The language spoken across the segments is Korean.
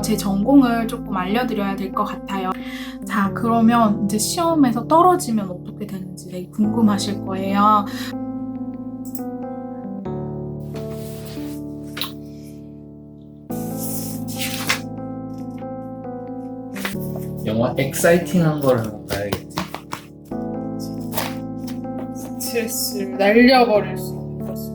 제 전공을 조금 알려드려야 될 것 같아요. 자, 그러면 이제 시험에서 떨어지면 어떻게 되는지 되게 궁금하실 거예요. 영화 엑사이팅한 거를 한번 봐야겠지. 스트레스를 날려버릴 수 있는 것을.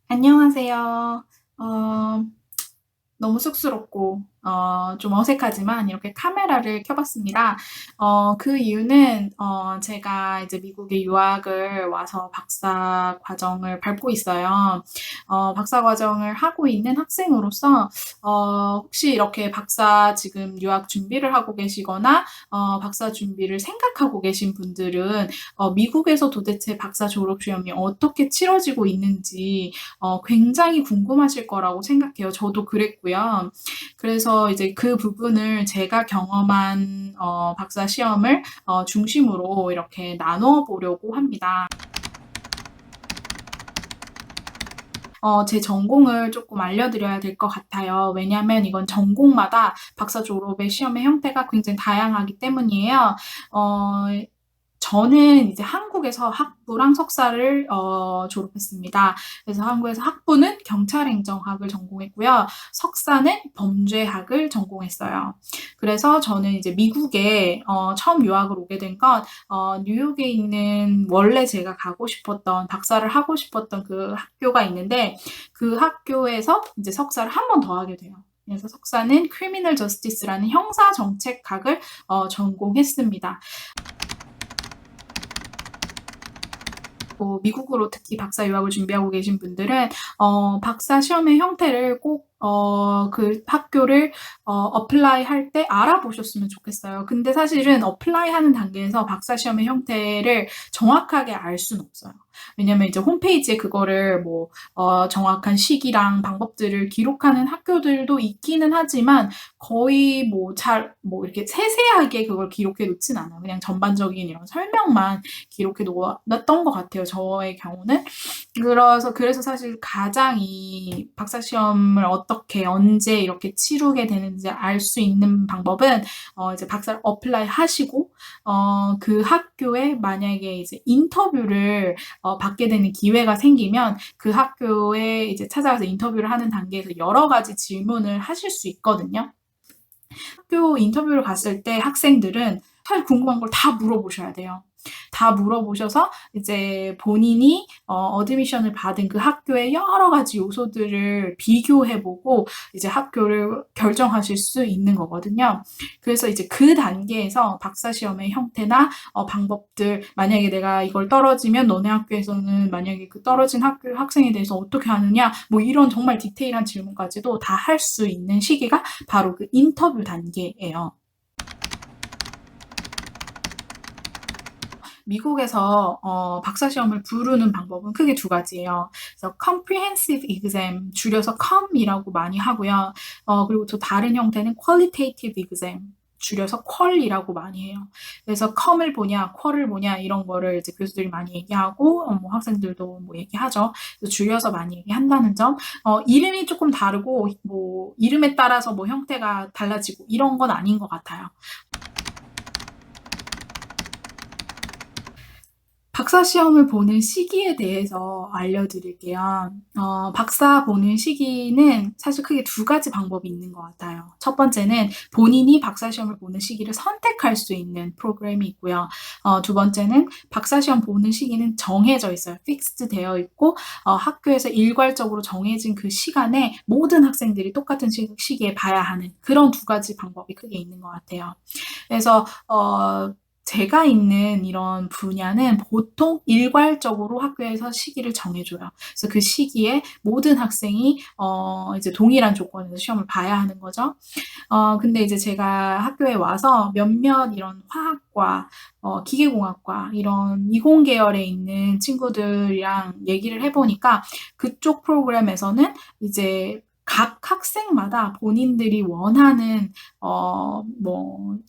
안녕하세요. 어, 너무 쑥스럽고 좀 어색하지만 이렇게 카메라를 켜봤습니다. 그 이유는 제가 이제 미국에 유학을 와서 박사 과정을 밟고 있어요. 박사 과정을 하고 있는 학생으로서 혹시 이렇게 박사 지금 유학 준비를 하고 계시거나 박사 준비를 생각하고 계신 분들은 미국에서 도대체 박사 졸업 시험이 어떻게 치러지고 있는지 굉장히 궁금하실 거라고 생각해요. 저도 그랬고요. 그래서 이제 그 부분을 제가 경험한 박사 시험을 중심으로 이렇게 나눠 보려고 합니다. 제 전공을 조금 알려드려야 될 것 같아요. 왜냐하면 이건 전공마다 박사 졸업의 시험의 형태가 굉장히 다양하기 때문이에요. 어, 저는 이제 한국에서 학부랑 석사를 졸업했습니다. 그래서 한국에서 학부는 경찰행정학을 전공했고요. 석사는 범죄학을 전공했어요. 그래서 저는 이제 미국에 처음 유학을 오게 된 건 뉴욕에 있는 원래 제가 가고 싶었던 박사를 하고 싶었던 그 학교가 있는데 그 학교에서 이제 석사를 한 번 더 하게 돼요. 그래서 석사는 크리미널 저스티스라는 형사 정책학을 전공했습니다. 미국으로 특히 박사 유학을 준비하고 계신 분들은 박사 시험의 형태를 꼭 그 학교를 어플라이 할 때 알아보셨으면 좋겠어요. 근데 사실은 어플라이 하는 단계에서 박사 시험의 형태를 정확하게 알 수는 없어요. 왜냐면 이제 홈페이지에 그거를 뭐 정확한 시기랑 방법들을 기록하는 학교들도 있기는 하지만 거의 뭐 이렇게 세세하게 그걸 기록해 놓진 않아요. 그냥 전반적인 이런 설명만 기록해 놓았던 것 같아요. 저의 경우는. 그래서 사실 가장 이 박사 시험을 어떻게 언제 이렇게 치르게 되는지 알 수 있는 방법은 이제 박사를 어플라이 하시고 그 학교에 만약에 이제 인터뷰를 받게 되는 기회가 생기면 그 학교에 이제 찾아가서 인터뷰를 하는 단계에서 여러 가지 질문을 하실 수 있거든요. 학교 인터뷰를 갔을 때 학생들은 사실 궁금한 걸 다 물어보셔야 돼요. 다 물어보셔서 이제 본인이 어드미션을 받은 그 학교의 여러 가지 요소들을 비교해보고 이제 학교를 결정하실 수 있는 거거든요. 그래서 이제 그 단계에서 박사 시험의 형태나 방법들, 만약에 내가 이걸 떨어지면 너네 학교에서는 만약에 그 떨어진 학교 학생에 대해서 어떻게 하느냐, 뭐 이런 정말 디테일한 질문까지도 다 할 수 있는 시기가 바로 그 인터뷰 단계예요. 미국에서 박사 시험을 부르는 방법은 크게 두 가지예요. 그래서 comprehensive exam, 줄여서 com이라고 많이 하고요. 그리고 또 다른 형태는 qualitative exam, 줄여서 퀄이라고 많이 해요. 그래서 컴을 보냐, 퀄을 보냐 이런 거를 이제 교수들이 많이 얘기하고 뭐 학생들도 뭐 얘기하죠. 그래서 줄여서 많이 얘기한다는 점. 이름이 조금 다르고 뭐 이름에 따라서 뭐 형태가 달라지고 이런 건 아닌 것 같아요. 박사 시험을 보는 시기에 대해서 알려드릴게요. 박사 보는 시기는 사실 크게 두 가지 방법이 있는 것 같아요. 첫 번째는 본인이 박사 시험을 보는 시기를 선택할 수 있는 프로그램이 있고요. 두 번째는 박사 시험 보는 시기는 정해져 있어요. 픽스드 되어 있고 학교에서 일괄적으로 정해진 그 시간에 모든 학생들이 똑같은 시기에 봐야 하는 그런 두 가지 방법이 크게 있는 것 같아요. 그래서 제가 있는 이런 분야는 보통 일괄적으로 학교에서 시기를 정해줘요. 그래서 그 시기에 모든 학생이 이제 동일한 조건에서 시험을 봐야 하는 거죠. 근데 이제 제가 학교에 와서 몇몇 이런 화학과, 기계공학과 이런 이공 계열에 있는 친구들이랑 얘기를 해보니까 그쪽 프로그램에서는 이제 각 학생마다 본인들이 원하는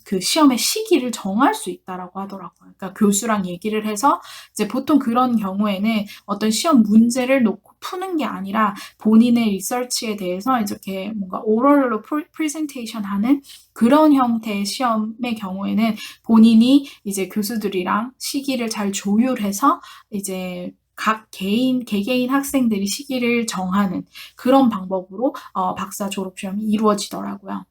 그 시험의 시기를 정할 수 있다라고 하더라고요. 그러니까 교수랑 얘기를 해서 이제 보통 그런 경우에는 어떤 시험 문제를 놓고 푸는 게 아니라 본인의 리서치에 대해서 이렇게 뭔가 오럴로 프레젠테이션 하는 그런 형태의 시험의 경우에는 본인이 이제 교수들이랑 시기를 잘 조율해서 이제 각 개개인 학생들이 시기를 정하는 그런 방법으로 박사 졸업시험이 이루어지더라고요.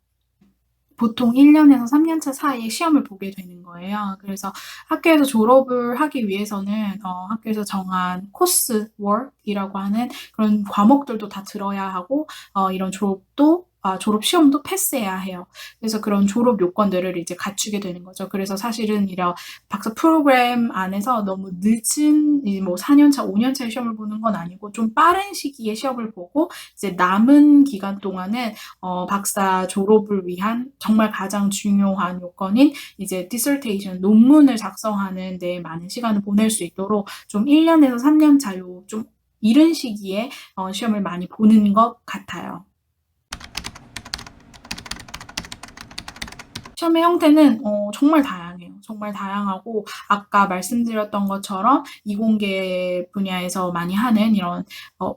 보통 1년에서 3년차 사이에 시험을 보게 되는 거예요. 그래서 학교에서 졸업을 하기 위해서는 학교에서 정한 코스 워크이라고 하는 그런 과목들도 다 들어야 하고 이런 졸업 시험도 패스해야 해요. 그래서 그런 졸업 요건들을 이제 갖추게 되는 거죠. 그래서 사실은 이런 박사 프로그램 안에서 너무 늦은 뭐 4년차, 5년차 시험을 보는 건 아니고 좀 빠른 시기에 시험을 보고 이제 남은 기간 동안은 박사 졸업을 위한 정말 가장 중요한 요건인 이제 dissertation, 논문을 작성하는 데 많은 시간을 보낼 수 있도록 좀 1년에서 3년 차요 좀 이른 시기에 시험을 많이 보는 것 같아요. 시험의 형태는 정말 다양해요. 정말 다양하고 아까 말씀드렸던 것처럼 이공계 분야에서 많이 하는 이런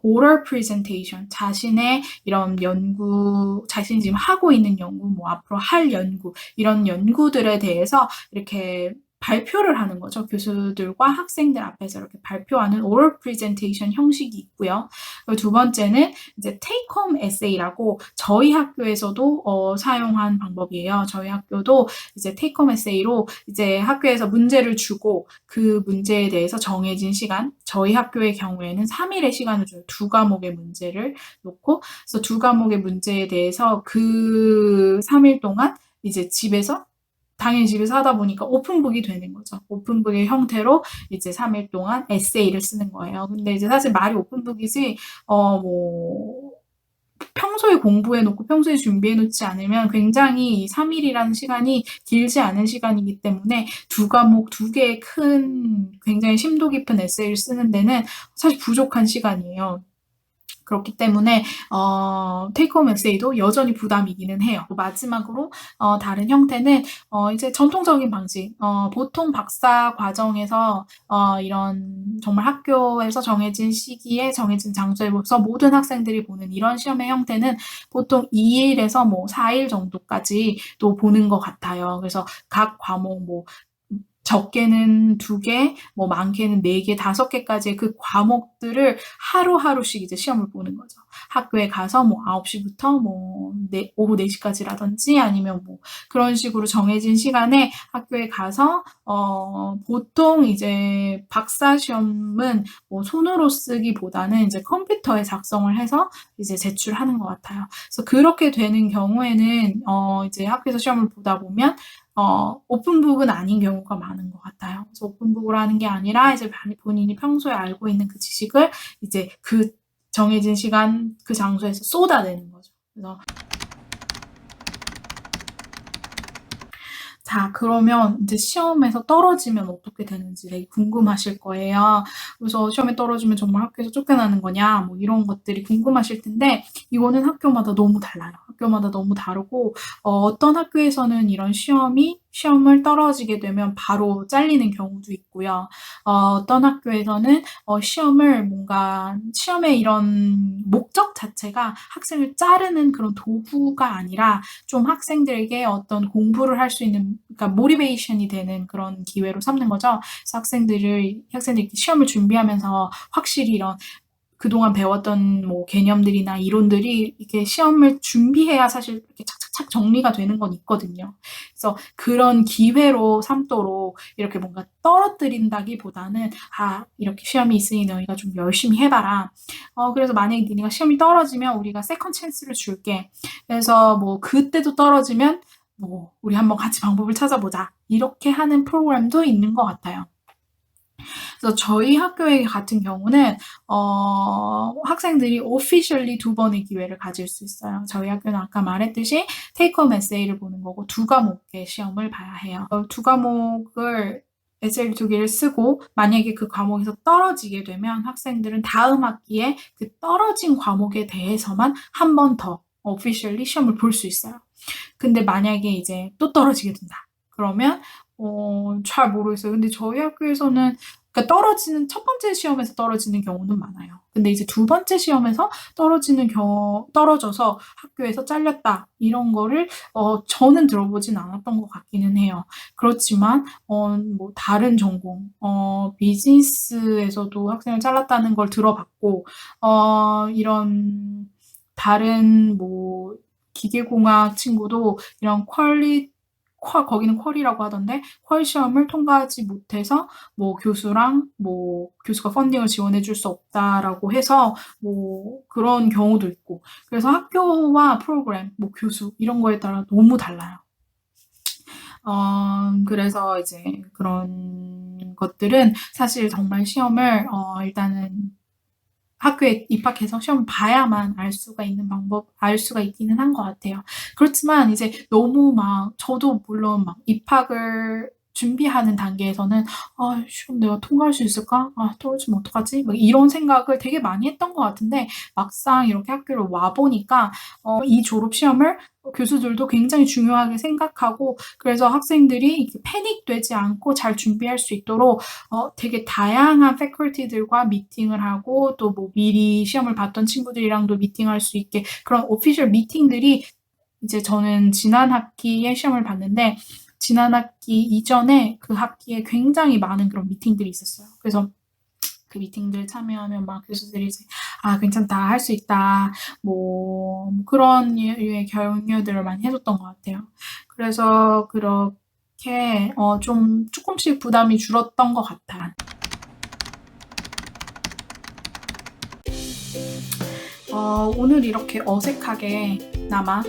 oral presentation, 자신의 이런 연구, 자신이 지금 하고 있는 연구, 뭐 앞으로 할 연구, 이런 연구들에 대해서 이렇게 발표를 하는 거죠. 교수들과 학생들 앞에서 이렇게 발표하는 oral presentation 형식이 있고요. 그리고 두 번째는 이제 take home essay라고 저희 학교에서도 사용한 방법이에요. 저희 학교도 이제 take home essay로 이제 학교에서 문제를 주고 그 문제에 대해서 정해진 시간, 저희 학교의 경우에는 3일의 시간을 줘요. 두 과목의 문제를 놓고, 그래서 두 과목의 문제에 대해서 그 3일 동안 이제 당연히 집에서 하다 보니까 오픈북이 되는 거죠. 오픈북의 형태로 이제 3일 동안 에세이를 쓰는 거예요. 근데 이제 사실 말이 오픈북이지, 평소에 공부해놓고 평소에 준비해놓지 않으면 굉장히 이 3일이라는 시간이 길지 않은 시간이기 때문에 두 과목, 두 개의 큰 굉장히 심도 깊은 에세이를 쓰는 데는 사실 부족한 시간이에요. 그렇기 때문에 테이크홈 에세이도 여전히 부담이기는 해요. 마지막으로 다른 형태는 이제 전통적인 방식, 보통 박사 과정에서 이런 정말 학교에서 정해진 시기에 정해진 장소에서 모든 학생들이 보는 이런 시험의 형태는 보통 2일에서 뭐 4일 정도까지도 보는 것 같아요. 그래서 각 과목 뭐 적게는 2개, 뭐 많게는 4개, 5개까지의 그 과목들을 하루하루씩 이제 시험을 보는 거죠. 학교에 가서 뭐 9시부터 뭐 오후 4시까지라든지 아니면 뭐 그런 식으로 정해진 시간에 학교에 가서 보통 이제 박사 시험은 뭐 손으로 쓰기보다는 이제 컴퓨터에 작성을 해서 이제 제출하는 것 같아요. 그래서 그렇게 되는 경우에는 이제 학교에서 시험을 보다 보면 오픈북은 아닌 경우가 많은 것 같아요. 그래서 오픈북으로 하는 게 아니라 이제 본인이 평소에 알고 있는 그 지식을 이제 그 정해진 시간 그 장소에서 쏟아내는 거죠. 그래서 자, 그러면 이제 시험에서 떨어지면 어떻게 되는지 되게 궁금하실 거예요. 그래서 시험에 떨어지면 정말 학교에서 쫓겨나는 거냐, 뭐 이런 것들이 궁금하실 텐데, 이거는 학교마다 너무 달라요. 학교마다 너무 다르고, 어떤 학교에서는 이런 시험을 떨어지게 되면 바로 잘리는 경우도 있고요. 어떤 학교에서는 시험의 이런 목적 자체가 학생을 자르는 그런 도구가 아니라 좀 학생들에게 어떤 공부를 할 수 있는, 그러니까 모티베이션이 되는 그런 기회로 삼는 거죠. 그래서 학생들이 시험을 준비하면서 확실히 이런 그동안 배웠던 뭐 개념들이나 이론들이 이렇게 시험을 준비해야 사실 이렇게 착착착 정리가 되는 건 있거든요. 그래서 그런 기회로 삼도록 이렇게 뭔가 떨어뜨린다기보다는 이렇게 시험이 있으니 너희가 좀 열심히 해봐라. 그래서 만약에 니네가 시험이 떨어지면 우리가 세컨 찬스를 줄게. 그래서 뭐 그때도 떨어지면 뭐 우리 한번 같이 방법을 찾아보자. 이렇게 하는 프로그램도 있는 것 같아요. 그래서 저희 학교의 같은 경우는 학생들이 officially 2번의 기회를 가질 수 있어요. 저희 학교는 아까 말했듯이 테이크홈 에세이를 보는 거고 2과목의 시험을 봐야 해요. 2과목을 에세이를 2개를 쓰고 만약에 그 과목에서 떨어지게 되면 학생들은 다음 학기에 그 떨어진 과목에 대해서만 한 번 더 officially 시험을 볼 수 있어요. 근데 만약에 이제 또 떨어지게 된다. 그러면 잘 모르겠어요. 근데 저희 학교에서는 그러니까 첫 번째 시험에서 떨어지는 경우는 많아요. 근데 이제 두 번째 시험에서 떨어져서 학교에서 잘렸다. 이런 거를, 저는 들어보진 않았던 것 같기는 해요. 그렇지만, 뭐, 다른 전공, 비즈니스에서도 학생을 잘랐다는 걸 들어봤고, 이런, 다른, 뭐, 기계공학 친구도 이런 거기는 퀄이라고 하던데, 퀄 시험을 통과하지 못해서, 뭐, 교수가 펀딩을 지원해 줄 수 없다라고 해서, 뭐, 그런 경우도 있고. 그래서 학교와 프로그램, 뭐, 교수, 이런 거에 따라 너무 달라요. 그래서 이제 그런 것들은 사실 정말 시험을, 일단은 학교에 입학해서 시험 봐야만 알 수가 있기는 한 것 같아요. 그렇지만 이제 너무 저도 물론 입학을 준비하는 단계에서는 시험 내가 통과할 수 있을까? 떨어지면 어떡하지? 이런 생각을 되게 많이 했던 것 같은데 막상 이렇게 학교를 와보니까 이 졸업 시험을 교수들도 굉장히 중요하게 생각하고 그래서 학생들이 패닉되지 않고 잘 준비할 수 있도록 되게 다양한 패컬티들과 미팅을 하고 또 뭐 미리 시험을 봤던 친구들이랑도 미팅할 수 있게 그런 오피셜 미팅들이 이제 저는 지난 학기에 시험을 봤는데 지난 학기 이전에 그 학기에 굉장히 많은 그런 미팅들이 있었어요. 그래서 그 미팅들 참여하면 교수들이 이제 괜찮다, 할 수 있다, 뭐 그런 류의 격려들을 많이 해줬던 것 같아요. 그래서 그렇게 좀 조금씩 부담이 줄었던 것 같아요. 오늘 이렇게 어색하게나마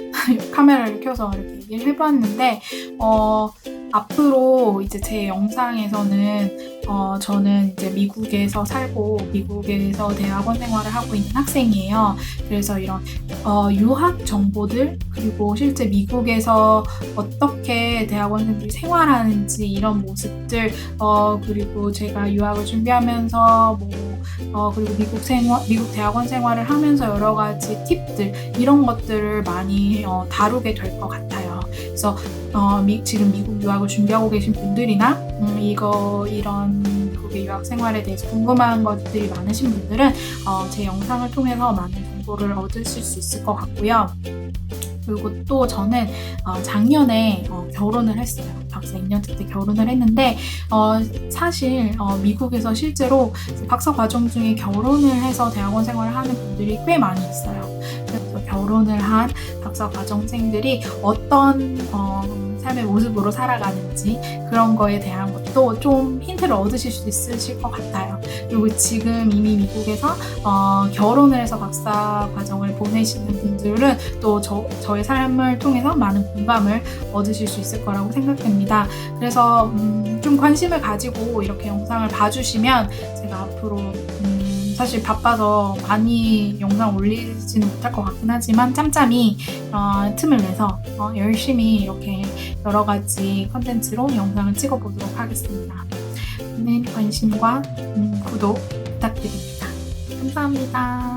카메라를 켜서 이렇게 얘기를 해봤는데 앞으로 이제 제 영상에서는 저는 이제 미국에서 살고 미국에서 대학원 생활을 하고 있는 학생이에요. 그래서 이런 유학 정보들 그리고 실제 미국에서 어떻게 대학원생들이 생활하는지 이런 모습들 그리고 제가 유학을 준비하면서 그리고 미국 대학원 생활을 하면서 여러 가지 팁들 이런 것들을 많이 다루게 될 것 같아요. 그래서 지금 미국 유학을 준비하고 계신 분들이나 이런 미국의 유학 생활에 대해서 궁금한 것들이 많으신 분들은 제 영상을 통해서 많은 정보를 얻으실 수 있을 것 같고요. 그리고 또 저는 작년에 결혼을 했어요. 박사 2년차 때 결혼을 했는데 사실 미국에서 실제로 박사 과정 중에 결혼을 해서 대학원 생활을 하는 분들이 꽤 많이 있어요. 그래서 결혼을 한 박사 과정생들이 어떤 삶의 모습으로 살아가는지 그런 거에 대한 것도 좀 힌트를 얻으실 수 있으실 것 같아요. 그리고 지금 이미 미국에서 결혼을 해서 박사 과정을 보내시는 분들은 또 저의 삶을 통해서 많은 공감을 얻으실 수 있을 거라고 생각됩니다. 그래서 좀 관심을 가지고 이렇게 영상을 봐주시면 제가 앞으로 사실 바빠서 많이 영상 올리지는 못할 것 같긴 하지만 짬짬이 틈을 내서 열심히 이렇게 여러 가지 컨텐츠로 영상을 찍어보도록 하겠습니다. 많은 관심과 구독 부탁드립니다. 감사합니다.